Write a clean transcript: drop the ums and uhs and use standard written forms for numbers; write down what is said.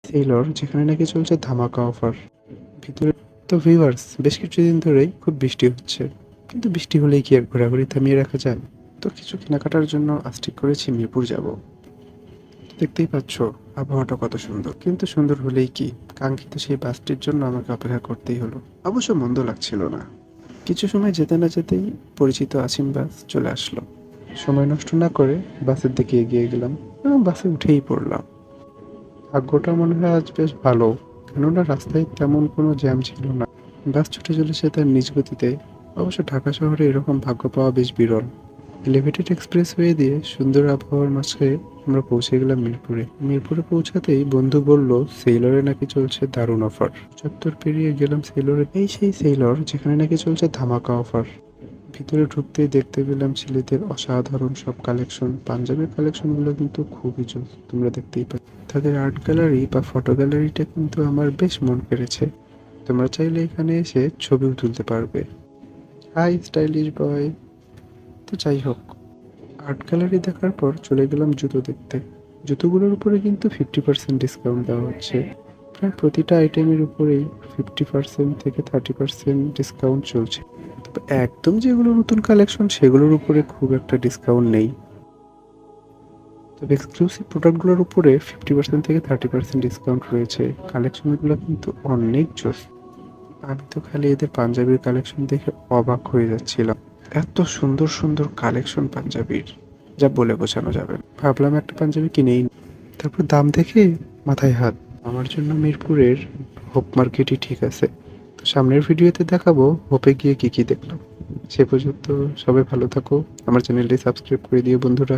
সেলর, যেখানে নাকি চলছে ধামাকা অফার। ভিতরে তো ভিউয়ার্স, বেশ কিছুদিন ধরেই খুব বৃষ্টি হচ্ছে, কিন্তু বৃষ্টি হলেই কি আর ঘোরাঘুরি থামিয়ে রাখা যায়? তো কিছু কেনাকাটার জন্য আজ ঠিক করেছি মিরপুর যাব। দেখতেই পাচ্ছ আবহাওয়াটা কত সুন্দর, কিন্তু সুন্দর হলেই কি, কাঙ্ক্ষিত সেই বাসটির জন্য আমাকে অপেক্ষা করতেই হলো। অবশ্য মন্দ লাগছিল না। কিছু সময় যেতে না যেতেই পরিচিত আসিম বাস চলে আসলো। সময় নষ্ট না করে বাসের দিকে এগিয়ে গেলাম এবং বাসে উঠেই পড়লাম। ভাগ্যটা মনে হয় আজ বেশ ভালো, কেননা রাস্তায় তেমন কোনো জ্যাম ছিল না। বাস ছুটে চলেছে তার নিজ গতিতে। অবশ্য ঢাকা শহরে এরকম ভাগ্য পাওয়া বেশ বিরল। এলিভেটেড এক্সপ্রেসওয়ে দিয়ে সুন্দর আবহাওয়ার মাঝে আমরা পৌঁছে গেলাম মিরপুরে। মিরপুরে পৌঁছাতেই বন্ধু বলল সেইলরে নাকি চলছে দারুণ অফার। চত্বর পেরিয়ে গেলাম সেইলরে, এই সেই সেইলর যেখানে নাকি চলছে ধামাকা অফার। ভিতরে ঢুকতেই দেখতে পেলাম ছেলেদের অসাধারণ সব কালেকশন। পাঞ্জাবের কালেকশনগুলো কিন্তু খুবই জোস, তোমরা দেখতেই পাচ্ছ। তাদের আর্ট গ্যালারি বা ফটো গ্যালারিটা কিন্তু আমার বেশ মন কেড়েছে। তোমরা চাইলে এখানে এসে ছবিও তুলতে পারবে। হাই স্টাইলিশ বয়। তো যাই হোক, আর্ট গ্যালারি দেখার পর চলে গেলাম জুতো দেখতে। জুতোগুলোর উপরে কিন্তু 50% ডিসকাউন্ট দেওয়া হচ্ছে। প্রায় প্রতিটা আইটেমের উপরেই 50% থেকে 30% ডিসকাউন্ট চলছে। তবে একদম যেগুলো নতুন কালেকশন সেগুলোর উপরে খুব একটা ডিসকাউন্ট নেই। তবে এক্সক্লুসিভ প্রোডাক্টগুলোর উপরে 50% থেকে 30% ডিসকাউন্ট রয়েছে। কালেকশনগুলো কিন্তু অনেক জোস। আমি তো খালি এদের পাঞ্জাবির কালেকশন দেখে অবাক হয়ে যাচ্ছিলাম। এত সুন্দর সুন্দর কালেকশন পাঞ্জাবির, যা বলে বোঝানো যাবে না। ভাবলাম একটা পাঞ্জাবি কিনেই নিই। তারপর দাম দেখে মাথায় হাত। আমার জন্য মিরপুরের হোপ মার্কেটই ঠিক আছে। তো সামনের ভিডিওতে দেখাবো হোপে গিয়ে কি কি দেখলাম। সে পর্যন্ত সবাই ভালো থাকো, আমার চ্যানেলটি সাবস্ক্রাইব করে দিও বন্ধুরা।